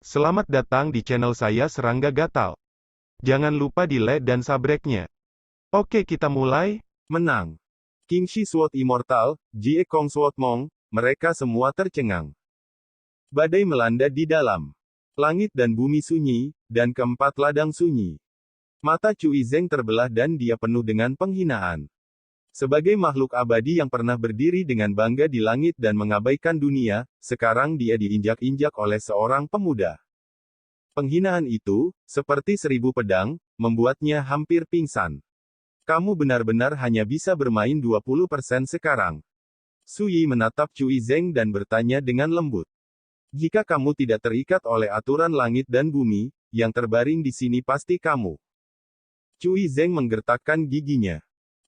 Selamat datang di channel saya Serangga Gatal. Jangan lupa di like dan subscribe-nya. Oke, kita mulai. Menang. Kingshi Sword Immortal, Jie Kong Sword Mong, mereka semua tercengang. Badai melanda di dalam. Langit dan bumi sunyi, dan keempat ladang sunyi. Mata Cui Zeng terbelah dan dia penuh dengan penghinaan. Sebagai makhluk abadi yang pernah berdiri dengan bangga di langit dan mengabaikan dunia, sekarang dia diinjak-injak oleh seorang pemuda. Penghinaan itu, seperti 1000 pedang, membuatnya hampir pingsan. Kamu benar-benar hanya bisa bermain 20% sekarang. Sui menatap Cui Zeng dan bertanya dengan lembut. Jika kamu tidak terikat oleh aturan langit dan bumi, yang terbaring di sini pasti kamu. Cui Zeng menggertakkan giginya.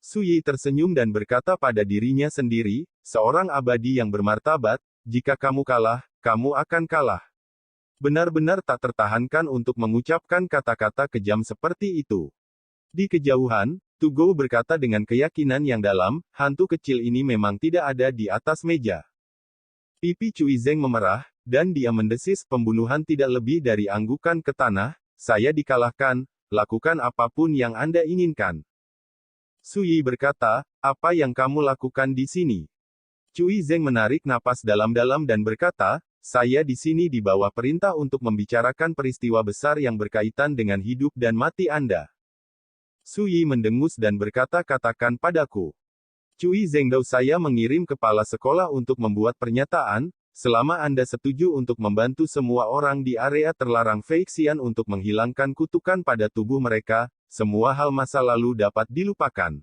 Sui tersenyum dan berkata pada dirinya sendiri, seorang abadi yang bermartabat, jika kamu kalah, kamu akan kalah. Benar-benar tak tertahankan untuk mengucapkan kata-kata kejam seperti itu. Di kejauhan, Tugou berkata dengan keyakinan yang dalam, hantu kecil ini memang tidak ada di atas meja. Pipi Cui Zeng memerah, dan dia mendesis, pembunuhan tidak lebih dari anggukan ke tanah, saya dikalahkan, lakukan apapun yang Anda inginkan. Sui berkata, apa yang kamu lakukan di sini? Cui Zeng menarik napas dalam-dalam dan berkata, saya di sini di bawah perintah untuk membicarakan peristiwa besar yang berkaitan dengan hidup dan mati Anda. Sui mendengus dan berkata, katakan padaku. Cui Zengdao, saya mengirim kepala sekolah untuk membuat pernyataan, selama Anda setuju untuk membantu semua orang di area terlarang Feixian untuk menghilangkan kutukan pada tubuh mereka, semua hal masa lalu dapat dilupakan.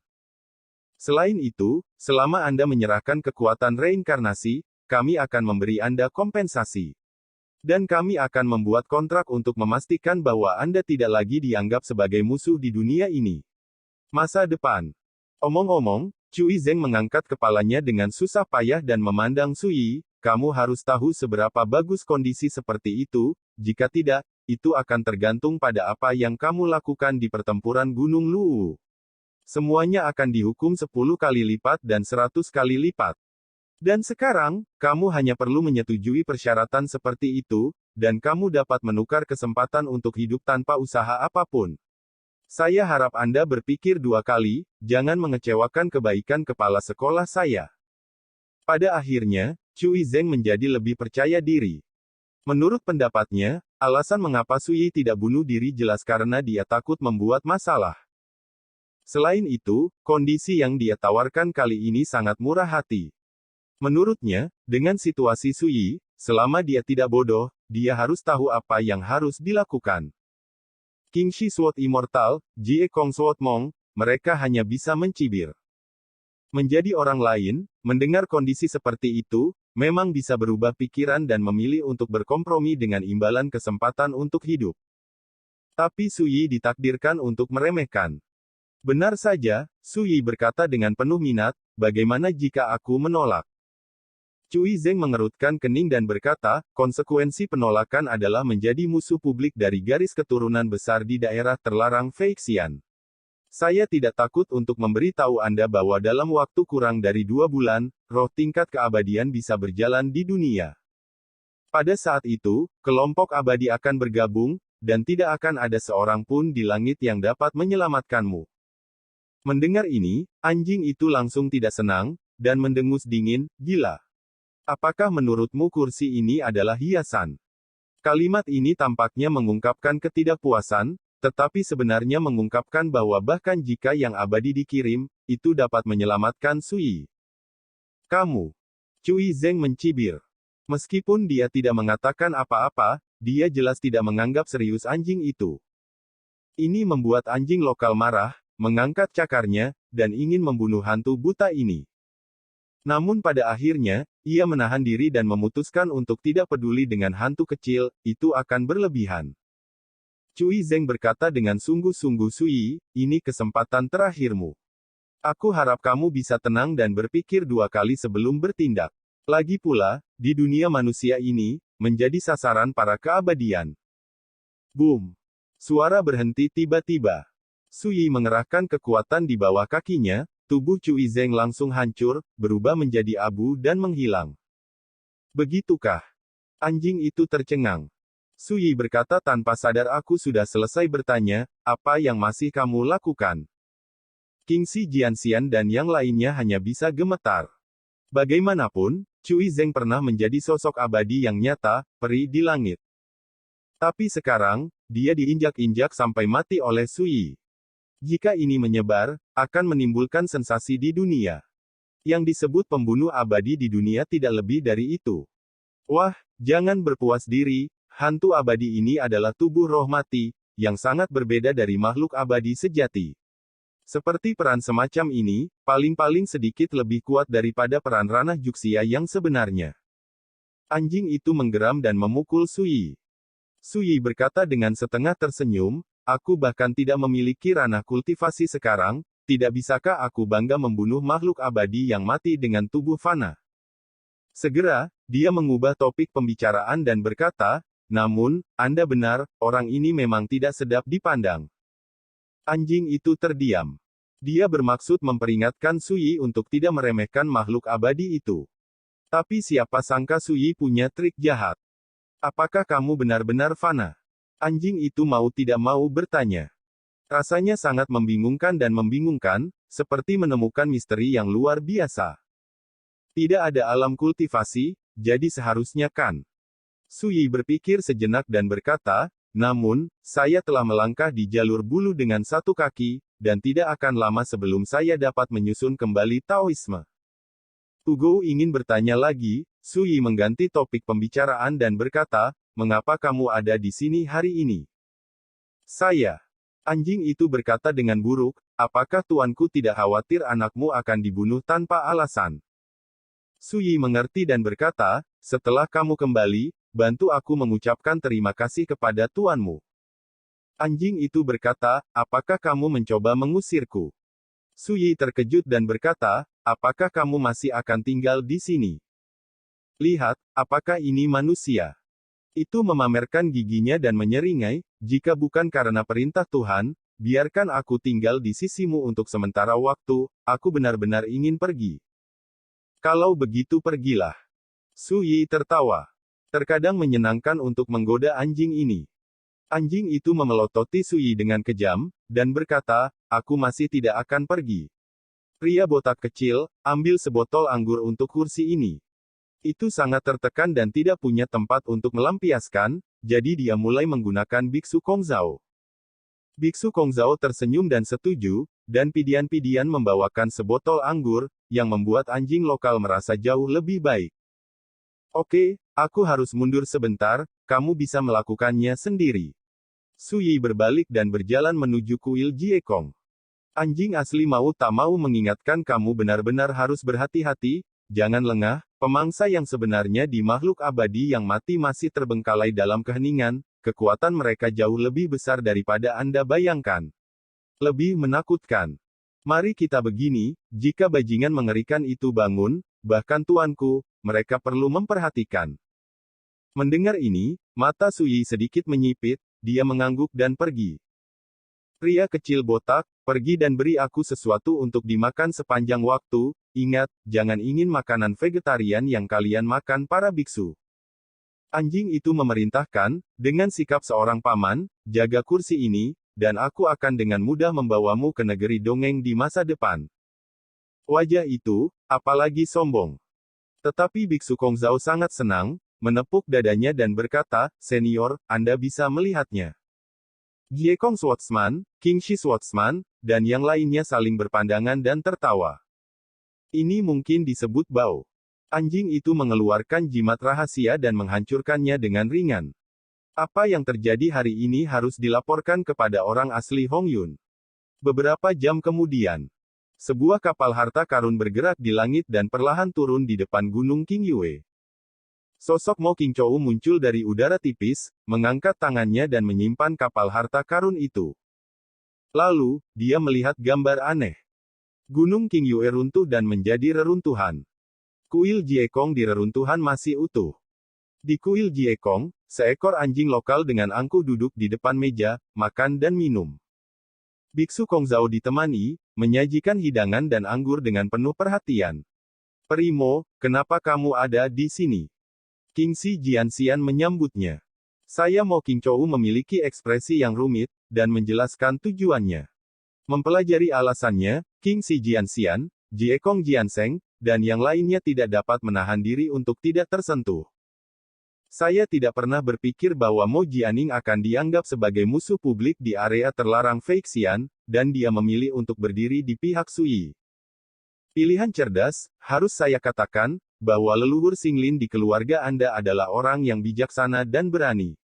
Selain itu, selama Anda menyerahkan kekuatan reinkarnasi, kami akan memberi Anda kompensasi. Dan kami akan membuat kontrak untuk memastikan bahwa Anda tidak lagi dianggap sebagai musuh di dunia ini. Masa depan. Omong-omong, Cui Zeng mengangkat kepalanya dengan susah payah dan memandang Sui, kamu harus tahu seberapa bagus kondisi seperti itu, jika tidak, itu akan tergantung pada apa yang kamu lakukan di pertempuran Gunung Luwu. Semuanya akan dihukum 10 kali lipat dan 100 kali lipat. Dan sekarang, kamu hanya perlu menyetujui persyaratan seperti itu, dan kamu dapat menukar kesempatan untuk hidup tanpa usaha apapun. Saya harap Anda berpikir 2 kali, jangan mengecewakan kebaikan kepala sekolah saya. Pada akhirnya, Cui Zeng menjadi lebih percaya diri. Menurut pendapatnya, alasan mengapa Sui tidak bunuh diri jelas karena dia takut membuat masalah. Selain itu, kondisi yang dia tawarkan kali ini sangat murah hati. Menurutnya, dengan situasi Sui, selama dia tidak bodoh, dia harus tahu apa yang harus dilakukan. Kingshi Sword Immortal, Jie Kong Sword Mong, mereka hanya bisa mencibir. Menjadi orang lain, mendengar kondisi seperti itu, memang bisa berubah pikiran dan memilih untuk berkompromi dengan imbalan kesempatan untuk hidup. Tapi Sui ditakdirkan untuk meremehkan. Benar saja, Sui berkata dengan penuh minat, bagaimana jika aku menolak? Cui Zeng mengerutkan kening dan berkata, konsekuensi penolakan adalah menjadi musuh publik dari garis keturunan besar di daerah terlarang Feixian. Saya tidak takut untuk memberitahu Anda bahwa dalam waktu kurang dari 2 bulan, roh tingkat keabadian bisa berjalan di dunia. Pada saat itu, kelompok abadi akan bergabung, dan tidak akan ada seorang pun di langit yang dapat menyelamatkanmu. Mendengar ini, anjing itu langsung tidak senang, dan mendengus dingin, gila. Apakah menurutmu kursi ini adalah hiasan? Kalimat ini tampaknya mengungkapkan ketidakpuasan, tetapi sebenarnya mengungkapkan bahwa bahkan jika yang abadi dikirim, itu dapat menyelamatkan Sui. Kamu. Cui Zeng mencibir. Meskipun dia tidak mengatakan apa-apa, dia jelas tidak menganggap serius anjing itu. Ini membuat anjing lokal marah, mengangkat cakarnya, dan ingin membunuh hantu buta ini. Namun pada akhirnya, ia menahan diri dan memutuskan untuk tidak peduli dengan hantu kecil, itu akan berlebihan. Cui Zeng berkata dengan sungguh-sungguh, Sui, ini kesempatan terakhirmu. Aku harap kamu bisa tenang dan berpikir 2 kali sebelum bertindak. Lagi pula, di dunia manusia ini, menjadi sasaran para keabadian. Boom! Suara berhenti tiba-tiba. Sui mengerahkan kekuatan di bawah kakinya, tubuh Cui Zeng langsung hancur, berubah menjadi abu dan menghilang. Begitukah? Anjing itu tercengang. Suyi berkata tanpa sadar aku sudah selesai bertanya, apa yang masih kamu lakukan? Kingxi Jianxian dan yang lainnya hanya bisa gemetar. Bagaimanapun, Cui Zeng pernah menjadi sosok abadi yang nyata, peri di langit. Tapi sekarang, dia diinjak-injak sampai mati oleh Suyi. Jika ini menyebar, akan menimbulkan sensasi di dunia. Yang disebut pembunuh abadi di dunia tidak lebih dari itu. Wah, jangan berpuas diri, hantu abadi ini adalah tubuh roh mati, yang sangat berbeda dari makhluk abadi sejati. Seperti peran semacam ini, paling-paling sedikit lebih kuat daripada peran ranah Juxia yang sebenarnya. Anjing itu menggeram dan memukul Suyi. Suyi berkata dengan setengah tersenyum, aku bahkan tidak memiliki ranah kultivasi sekarang, tidak bisakah aku bangga membunuh makhluk abadi yang mati dengan tubuh fana? Segera, dia mengubah topik pembicaraan dan berkata, namun, Anda benar, orang ini memang tidak sedap dipandang. Anjing itu terdiam. Dia bermaksud memperingatkan Suyi untuk tidak meremehkan makhluk abadi itu. Tapi siapa sangka Suyi punya trik jahat. Apakah kamu benar-benar fana? Anjing itu mau tidak mau bertanya. Rasanya sangat membingungkan dan membingungkan, seperti menemukan misteri yang luar biasa. Tidak ada alam kultivasi, jadi seharusnya kan? Suyi berpikir sejenak dan berkata, namun, saya telah melangkah di jalur bulu dengan satu kaki, dan tidak akan lama sebelum saya dapat menyusun kembali Taoisme. Tugou ingin bertanya lagi, Suyi mengganti topik pembicaraan dan berkata, mengapa kamu ada di sini hari ini? Saya. Anjing itu berkata dengan buruk, apakah tuanku tidak khawatir anakmu akan dibunuh tanpa alasan? Suyi mengerti dan berkata, setelah kamu kembali, bantu aku mengucapkan terima kasih kepada tuanmu. Anjing itu berkata, apakah kamu mencoba mengusirku? Suyi terkejut dan berkata, apakah kamu masih akan tinggal di sini? Lihat, apakah ini manusia? Itu memamerkan giginya dan menyeringai, jika bukan karena perintah Tuhan, biarkan aku tinggal di sisimu untuk sementara waktu, aku benar-benar ingin pergi. Kalau begitu pergilah. Suyi tertawa. Terkadang menyenangkan untuk menggoda anjing ini. Anjing itu memelototi Suyi dengan kejam, dan berkata, aku masih tidak akan pergi. Pria botak kecil, ambil sebotol anggur untuk kursi ini. Itu sangat tertekan dan tidak punya tempat untuk melampiaskan, jadi dia mulai menggunakan Biksu Kongzao. Biksu Kongzao tersenyum dan setuju, dan Pidian-Pidian membawakan sebotol anggur, yang membuat anjing lokal merasa jauh lebih baik. Oke, aku harus mundur sebentar, kamu bisa melakukannya sendiri. Suyi berbalik dan berjalan menuju kuil Jiekong. Anjing asli mau tak mau mengingatkan kamu benar-benar harus berhati-hati, jangan lengah, pemangsa yang sebenarnya di makhluk abadi yang mati masih terbengkalai dalam keheningan, kekuatan mereka jauh lebih besar daripada Anda bayangkan. Lebih menakutkan. Mari kita begini, jika bajingan mengerikan itu bangun, bahkan tuanku, mereka perlu memperhatikan. Mendengar ini, mata Suyi sedikit menyipit, dia mengangguk dan pergi. Pria kecil botak, pergi dan beri aku sesuatu untuk dimakan sepanjang waktu, ingat, jangan ingin makanan vegetarian yang kalian makan para biksu. Anjing itu memerintahkan, dengan sikap seorang paman, jaga kursi ini, dan aku akan dengan mudah membawamu ke negeri dongeng di masa depan. Wajah itu, apalagi sombong. Tetapi Biksu Kongzao sangat senang, menepuk dadanya dan berkata, senior, Anda bisa melihatnya. Jiekong Swordsman, Kingxi Swordsman, dan yang lainnya saling berpandangan dan tertawa. Ini mungkin disebut bau. Anjing itu mengeluarkan jimat rahasia dan menghancurkannya dengan ringan. Apa yang terjadi hari ini harus dilaporkan kepada orang asli Hongyun. Beberapa jam kemudian, sebuah kapal harta karun bergerak di langit dan perlahan turun di depan gunung Qingyue. Sosok Mo Qingchou muncul dari udara tipis, mengangkat tangannya dan menyimpan kapal harta karun itu. Lalu, dia melihat gambar aneh. Gunung Qingyue runtuh dan menjadi reruntuhan. Kuil Jiekong di reruntuhan masih utuh. Di kuil Jiekong, seekor anjing lokal dengan angkuh duduk di depan meja, makan dan minum. Biksu Kongzao ditemani, menyajikan hidangan dan anggur dengan penuh perhatian. Primo, kenapa kamu ada di sini? Kingxi Jianxian menyambutnya. Saya Mo Qingzhou memiliki ekspresi yang rumit, dan menjelaskan tujuannya. Mempelajari alasannya, King Xi Jianxian, Jiekong Jianseng, dan yang lainnya tidak dapat menahan diri untuk tidak tersentuh. Saya tidak pernah berpikir bahwa Mo Jianing akan dianggap sebagai musuh publik di area terlarang Feixian, dan dia memilih untuk berdiri di pihak Sui. Pilihan cerdas, harus saya katakan, bahwa leluhur Xinglin di keluarga Anda adalah orang yang bijaksana dan berani.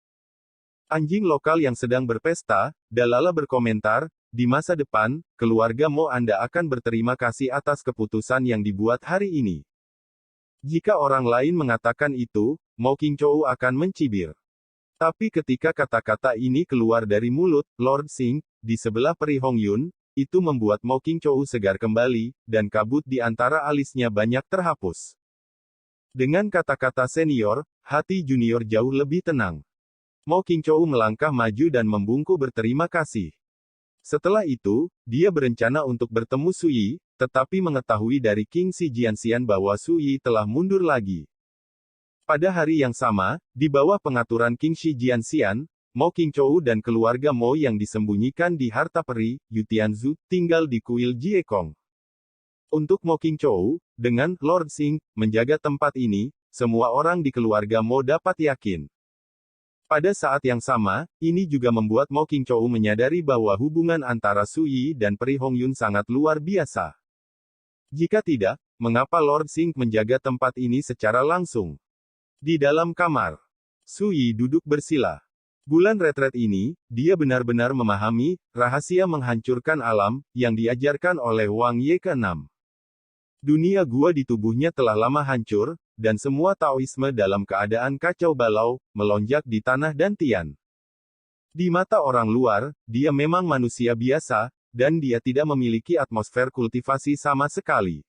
Anjing lokal yang sedang berpesta, Dalala berkomentar, di masa depan, keluarga Mo Anda akan berterima kasih atas keputusan yang dibuat hari ini. Jika orang lain mengatakan itu, Mo Qingzhou akan mencibir. Tapi ketika kata-kata ini keluar dari mulut Lord Xing, di sebelah Peri Hongyun, itu membuat Mo Qingzhou segar kembali, dan kabut di antara alisnya banyak terhapus. Dengan kata-kata senior, hati junior jauh lebih tenang. Mo Qingzhou melangkah maju dan membungkuk berterima kasih. Setelah itu, dia berencana untuk bertemu Sui, tetapi mengetahui dari King Xi Jianxian bahwa Sui telah mundur lagi. Pada hari yang sama, di bawah pengaturan King Xi Jianxian, Mo Qingzhou dan keluarga Mo yang disembunyikan di harta peri, Yutianzu, tinggal di kuil Jiekong. Untuk Mo Qingzhou, dengan Lord Xing menjaga tempat ini, semua orang di keluarga Mo dapat yakin. Pada saat yang sama, ini juga membuat Mo Qingzhou menyadari bahwa hubungan antara Sui dan Peri Hongyun sangat luar biasa. Jika tidak, mengapa Lord Xing menjaga tempat ini secara langsung? Di dalam kamar, Sui duduk bersila. Bulan retret ini, dia benar-benar memahami rahasia menghancurkan alam yang diajarkan oleh Wang Ye ke-6. Dunia gua di tubuhnya telah lama hancur, dan semua Taoisme dalam keadaan kacau balau, melonjak di tanah dan Tian. Di mata orang luar, dia memang manusia biasa, dan dia tidak memiliki atmosfer kultivasi sama sekali.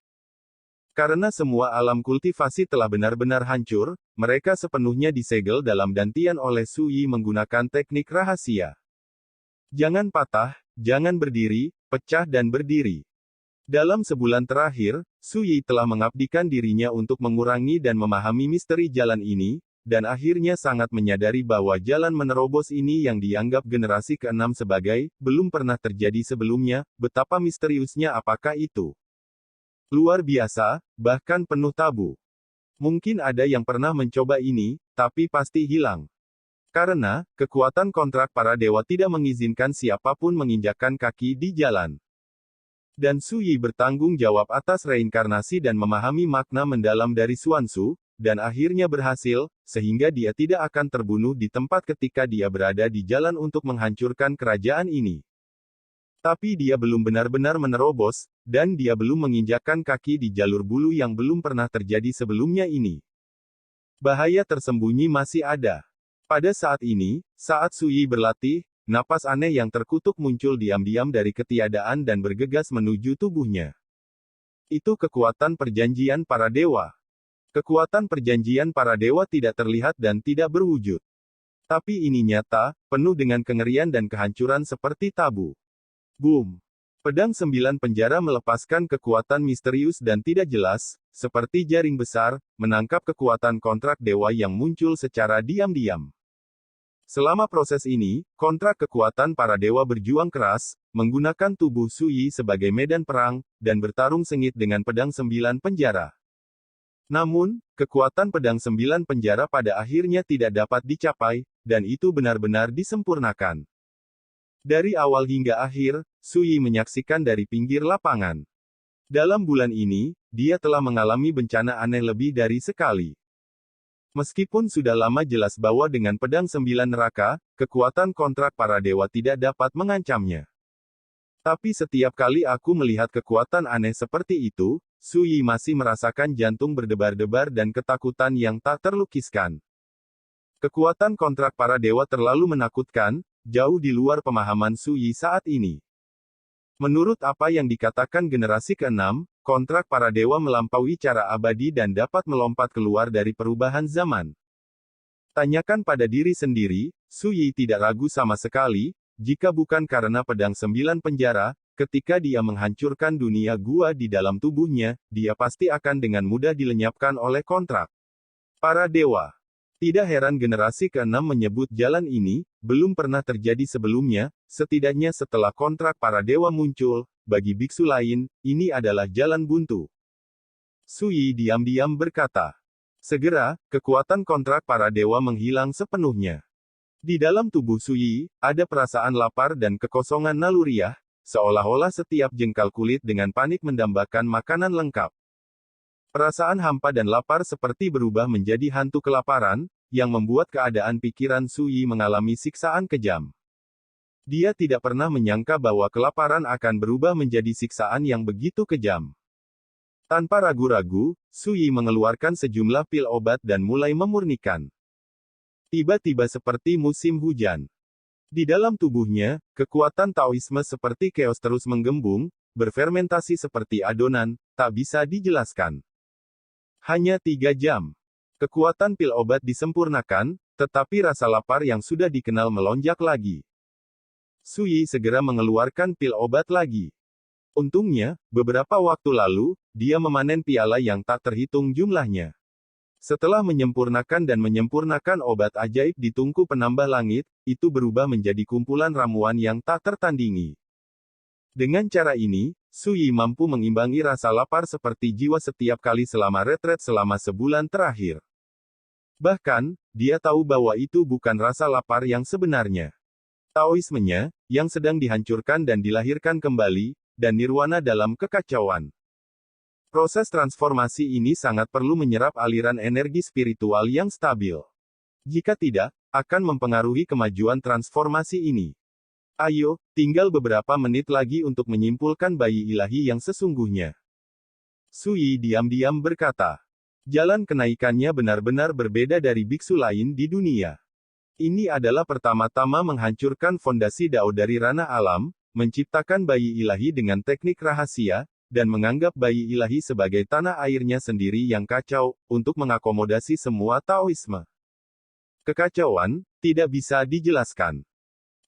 Karena semua alam kultivasi telah benar-benar hancur, mereka sepenuhnya disegel dalam dantian oleh Sui menggunakan teknik rahasia. Jangan patah, jangan berdiri, pecah dan berdiri. Dalam sebulan terakhir, Sui telah mengabdikan dirinya untuk mengurangi dan memahami misteri jalan ini, dan akhirnya sangat menyadari bahwa jalan menerobos ini yang dianggap generasi ke-6 sebagai, belum pernah terjadi sebelumnya, betapa misteriusnya apakah itu. Luar biasa, bahkan penuh tabu. Mungkin ada yang pernah mencoba ini, tapi pasti hilang. Karena, kekuatan kontrak para dewa tidak mengizinkan siapapun menginjakkan kaki di jalan. Dan Sui bertanggung jawab atas reinkarnasi dan memahami makna mendalam dari Xuanzu, dan akhirnya berhasil, sehingga dia tidak akan terbunuh di tempat ketika dia berada di jalan untuk menghancurkan kerajaan ini. Tapi dia belum benar-benar menerobos, dan dia belum menginjakkan kaki di jalur bulu yang belum pernah terjadi sebelumnya ini. Bahaya tersembunyi masih ada. Pada saat ini, saat Sui berlatih, napas aneh yang terkutuk muncul diam-diam dari ketiadaan dan bergegas menuju tubuhnya. Itu kekuatan perjanjian para dewa. Kekuatan perjanjian para dewa tidak terlihat dan tidak berwujud. Tapi ini nyata, penuh dengan kengerian dan kehancuran seperti tabu. Boom! Pedang 9 penjara melepaskan kekuatan misterius dan tidak jelas, seperti jaring besar, menangkap kekuatan kontrak dewa yang muncul secara diam-diam. Selama proses ini, kontrak kekuatan para dewa berjuang keras, menggunakan tubuh Sui sebagai medan perang, dan bertarung sengit dengan pedang 9 penjara. Namun, kekuatan pedang 9 penjara pada akhirnya tidak dapat dicapai, dan itu benar-benar disempurnakan. Dari awal hingga akhir, Sui menyaksikan dari pinggir lapangan. Dalam bulan ini, dia telah mengalami bencana aneh lebih dari sekali. Meskipun sudah lama jelas bahwa dengan pedang 9 neraka, kekuatan kontrak para dewa tidak dapat mengancamnya. Tapi setiap kali aku melihat kekuatan aneh seperti itu, Sui masih merasakan jantung berdebar-debar dan ketakutan yang tak terlukiskan. Kekuatan kontrak para dewa terlalu menakutkan, jauh di luar pemahaman Sui saat ini. Menurut apa yang dikatakan generasi ke-6, kontrak para dewa melampaui cara abadi dan dapat melompat keluar dari perubahan zaman. Tanyakan pada diri sendiri, Sui tidak ragu sama sekali, jika bukan karena pedang 9 penjara, ketika dia menghancurkan dunia gua di dalam tubuhnya, dia pasti akan dengan mudah dilenyapkan oleh kontrak para dewa. Tidak heran generasi ke-6 menyebut jalan ini, belum pernah terjadi sebelumnya, setidaknya setelah kontrak para dewa muncul, bagi biksu lain, ini adalah jalan buntu. Sui diam-diam berkata. Segera, kekuatan kontrak para dewa menghilang sepenuhnya. Di dalam tubuh Sui, ada perasaan lapar dan kekosongan naluriah, seolah-olah setiap jengkal kulit dengan panik mendambakan makanan lengkap. Perasaan hampa dan lapar seperti berubah menjadi hantu kelaparan, yang membuat keadaan pikiran Sui mengalami siksaan kejam. Dia tidak pernah menyangka bahwa kelaparan akan berubah menjadi siksaan yang begitu kejam. Tanpa ragu-ragu, Sui mengeluarkan sejumlah pil obat dan mulai memurnikan. Tiba-tiba seperti musim hujan. Di dalam tubuhnya, kekuatan Taoisme seperti keos terus menggembung, berfermentasi seperti adonan, tak bisa dijelaskan. Hanya 3 jam. Kekuatan pil obat disempurnakan, tetapi rasa lapar yang sudah dikenal melonjak lagi. Sui segera mengeluarkan pil obat lagi. Untungnya, beberapa waktu lalu, dia memanen piala yang tak terhitung jumlahnya. Setelah menyempurnakan obat ajaib di tungku penambah langit, itu berubah menjadi kumpulan ramuan yang tak tertandingi. Dengan cara ini, Sui mampu mengimbangi rasa lapar seperti jiwa setiap kali selama retret selama sebulan terakhir. Bahkan, dia tahu bahwa itu bukan rasa lapar yang sebenarnya. Taoismenya, yang sedang dihancurkan dan dilahirkan kembali, dan nirwana dalam kekacauan. Proses transformasi ini sangat perlu menyerap aliran energi spiritual yang stabil. Jika tidak, akan mempengaruhi kemajuan transformasi ini. Ayo, tinggal beberapa menit lagi untuk menyimpulkan bayi ilahi yang sesungguhnya. Sui diam-diam berkata. Jalan kenaikannya benar-benar berbeda dari biksu lain di dunia. Ini adalah pertama-tama menghancurkan fondasi Dao dari ranah alam, menciptakan bayi ilahi dengan teknik rahasia, dan menganggap bayi ilahi sebagai tanah airnya sendiri yang kacau, untuk mengakomodasi semua Taoisme. Kekacauan, tidak bisa dijelaskan.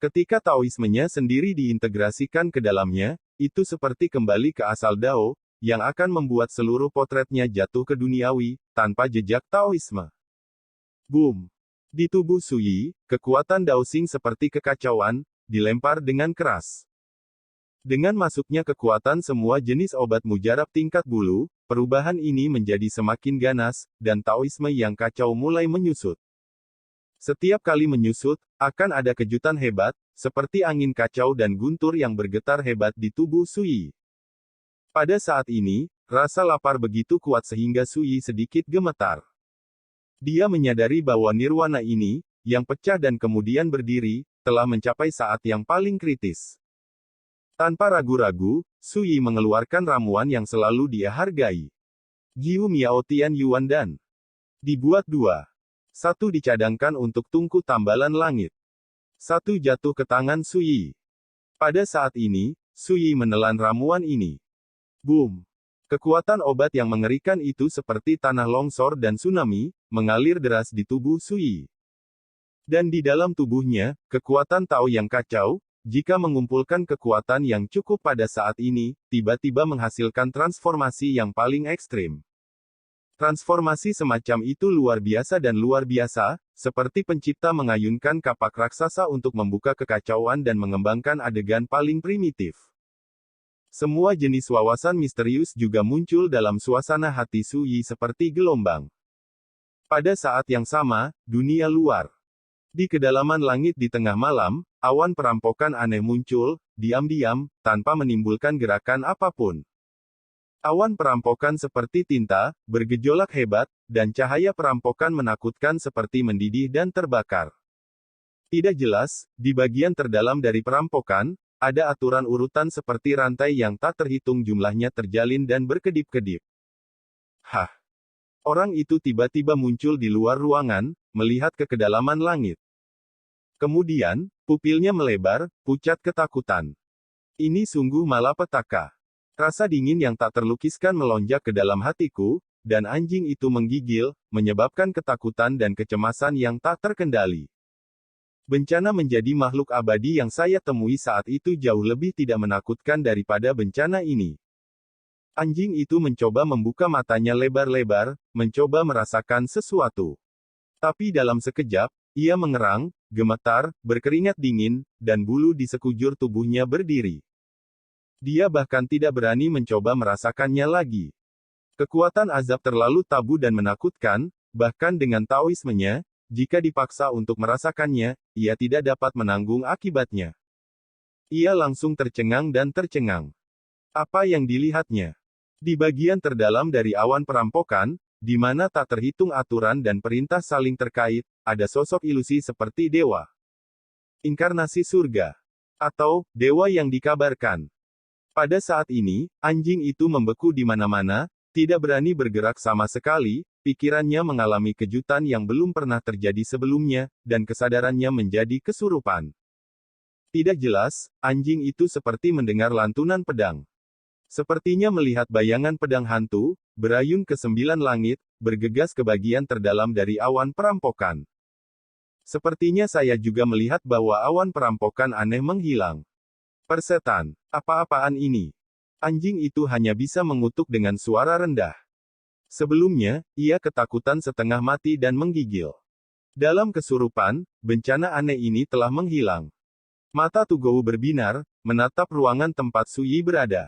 Ketika Taoismenya sendiri diintegrasikan ke dalamnya, itu seperti kembali ke asal Dao, yang akan membuat seluruh potretnya jatuh ke duniawi, tanpa jejak Taoisme. Boom! Di tubuh Sui, kekuatan Dao Xing seperti kekacauan, dilempar dengan keras. Dengan masuknya kekuatan semua jenis obat mujarab tingkat bulu, perubahan ini menjadi semakin ganas, dan Taoisme yang kacau mulai menyusut. Setiap kali menyusut, akan ada kejutan hebat, seperti angin kacau dan guntur yang bergetar hebat di tubuh Sui. Pada saat ini, rasa lapar begitu kuat sehingga Sui sedikit gemetar. Dia menyadari bahwa nirwana ini, yang pecah dan kemudian berdiri, telah mencapai saat yang paling kritis. Tanpa ragu-ragu, Sui mengeluarkan ramuan yang selalu dia hargai. Jiu Miao Tian Yuan Dan. Dibuat 2. 1 dicadangkan untuk tungku tambalan langit. 1 jatuh ke tangan Sui. Pada saat ini, Sui menelan ramuan ini. Boom! Kekuatan obat yang mengerikan itu seperti tanah longsor dan tsunami, mengalir deras di tubuh Sui. Dan di dalam tubuhnya, kekuatan Tao yang kacau, jika mengumpulkan kekuatan yang cukup pada saat ini, tiba-tiba menghasilkan transformasi yang paling ekstrim. Transformasi semacam itu luar biasa dan luar biasa, seperti pencipta mengayunkan kapak raksasa untuk membuka kekacauan dan mengembangkan adegan paling primitif. Semua jenis wawasan misterius juga muncul dalam suasana hati Sui seperti gelombang. Pada saat yang sama, dunia luar. Di kedalaman langit di tengah malam, awan perampokan aneh muncul, diam-diam, tanpa menimbulkan gerakan apapun. Awan perampokan seperti tinta, bergejolak hebat, dan cahaya perampokan menakutkan seperti mendidih dan terbakar. Tidak jelas, di bagian terdalam dari perampokan, ada aturan urutan seperti rantai yang tak terhitung jumlahnya terjalin dan berkedip-kedip. Hah! Orang itu tiba-tiba muncul di luar ruangan, melihat ke kedalaman langit. Kemudian, pupilnya melebar, pucat ketakutan. Ini sungguh malapetaka. Rasa dingin yang tak terlukiskan melonjak ke dalam hatiku, dan anjing itu menggigil, menyebabkan ketakutan dan kecemasan yang tak terkendali. Bencana menjadi makhluk abadi yang saya temui saat itu jauh lebih tidak menakutkan daripada bencana ini. Anjing itu mencoba membuka matanya lebar-lebar, mencoba merasakan sesuatu. Tapi dalam sekejap, ia mengerang, gemetar, berkeringat dingin, dan bulu di sekujur tubuhnya berdiri. Dia bahkan tidak berani mencoba merasakannya lagi. Kekuatan azab terlalu tabu dan menakutkan, bahkan dengan Taoismenya, jika dipaksa untuk merasakannya, ia tidak dapat menanggung akibatnya. Ia langsung tercengang dan tercengang. Apa yang dilihatnya? Di bagian terdalam dari awan perampokan, di mana tak terhitung aturan dan perintah saling terkait, ada sosok ilusi seperti dewa. Inkarnasi surga. Atau, dewa yang dikabarkan. Pada saat ini, anjing itu membeku di mana-mana, tidak berani bergerak sama sekali, pikirannya mengalami kejutan yang belum pernah terjadi sebelumnya, dan kesadarannya menjadi kesurupan. Tidak jelas, anjing itu seperti mendengar lantunan pedang. Sepertinya melihat bayangan pedang hantu, berayun ke 9 langit, bergegas ke bagian terdalam dari awan perampokan. Sepertinya saya juga melihat bahwa awan perampokan aneh menghilang. Persetan, apa-apaan ini? Anjing itu hanya bisa mengutuk dengan suara rendah. Sebelumnya, ia ketakutan setengah mati dan menggigil. Dalam kesurupan, bencana aneh ini telah menghilang. Mata Tugou berbinar, menatap ruangan tempat Suyi berada.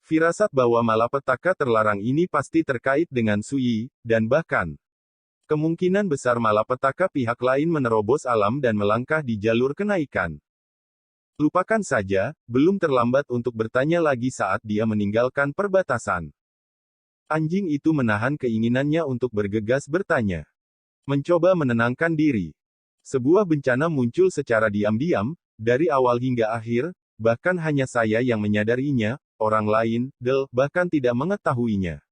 Firasat bahwa malapetaka terlarang ini pasti terkait dengan Suyi, dan bahkan kemungkinan besar malapetaka pihak lain menerobos alam dan melangkah di jalur kenaikan. Lupakan saja, belum terlambat untuk bertanya lagi saat dia meninggalkan perbatasan. Anjing itu menahan keinginannya untuk bergegas bertanya. Mencoba menenangkan diri. Sebuah bencana muncul secara diam-diam, dari awal hingga akhir, bahkan hanya saya yang menyadarinya. Orang lain, bahkan tidak mengetahuinya.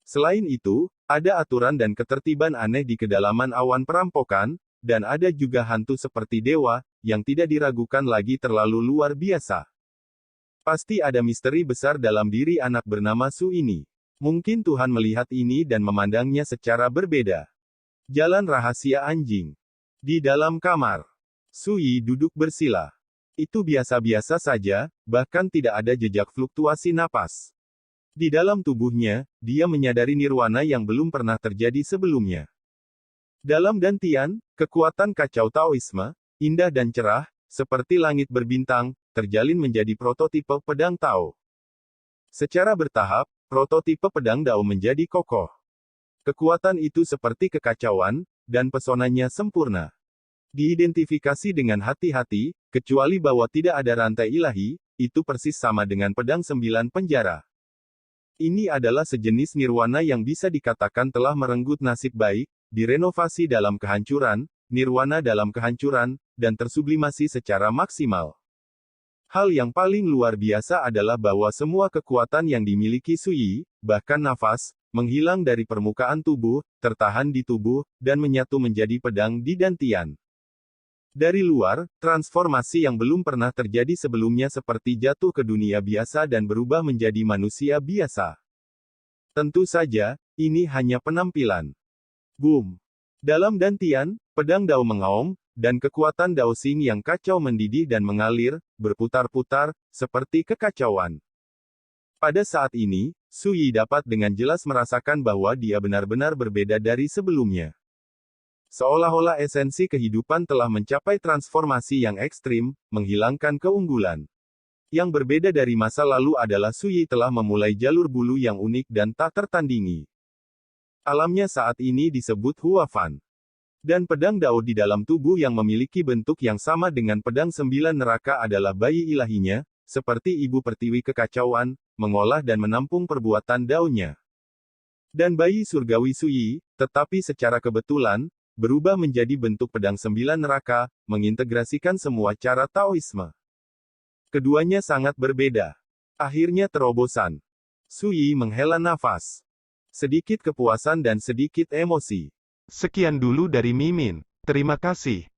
Selain itu, ada aturan dan ketertiban aneh di kedalaman awan perampokan, dan ada juga hantu seperti dewa, yang tidak diragukan lagi terlalu luar biasa. Pasti ada misteri besar dalam diri anak bernama Su ini. Mungkin Tuhan melihat ini dan memandangnya secara berbeda. Jalan rahasia anjing. Di dalam kamar, Suyi duduk bersila. Itu biasa-biasa saja, bahkan tidak ada jejak fluktuasi napas. Di dalam tubuhnya, dia menyadari nirwana yang belum pernah terjadi sebelumnya. Dalam dantian, kekuatan kacau Taoisme, indah dan cerah, seperti langit berbintang, terjalin menjadi prototipe pedang Tao. Secara bertahap, prototipe pedang Dao menjadi kokoh. Kekuatan itu seperti kekacauan, dan pesonanya sempurna. Diidentifikasi dengan hati-hati, kecuali bahwa tidak ada rantai ilahi, itu persis sama dengan pedang 9 penjara. Ini adalah sejenis nirwana yang bisa dikatakan telah merenggut nasib baik, direnovasi dalam kehancuran, nirwana dalam kehancuran, dan tersublimasi secara maksimal. Hal yang paling luar biasa adalah bahwa semua kekuatan yang dimiliki Suyi, bahkan nafas, menghilang dari permukaan tubuh, tertahan di tubuh, dan menyatu menjadi pedang di dantian. Dari luar, transformasi yang belum pernah terjadi sebelumnya seperti jatuh ke dunia biasa dan berubah menjadi manusia biasa. Tentu saja, ini hanya penampilan. Boom! Dalam dantian, pedang Dao mengaum, dan kekuatan Dao Xing yang kacau mendidih dan mengalir, berputar-putar, seperti kekacauan. Pada saat ini, Suyi dapat dengan jelas merasakan bahwa dia benar-benar berbeda dari sebelumnya. Seolah-olah esensi kehidupan telah mencapai transformasi yang ekstrim, menghilangkan keunggulan. Yang berbeda dari masa lalu adalah Suyi telah memulai jalur bulu yang unik dan tak tertandingi. Alamnya saat ini disebut Huafan. Dan pedang Dao di dalam tubuh yang memiliki bentuk yang sama dengan pedang 9 neraka adalah bayi ilahinya, seperti ibu pertiwi kekacauan, mengolah dan menampung perbuatan Dao-nya. Dan bayi surgawi Suyi, tetapi secara kebetulan, berubah menjadi bentuk pedang 9 neraka, mengintegrasikan semua cara Taoisme. Keduanya sangat berbeda. Akhirnya terobosan. Suyi menghela nafas. Sedikit kepuasan dan sedikit emosi. Sekian dulu dari Mimin. Terima kasih.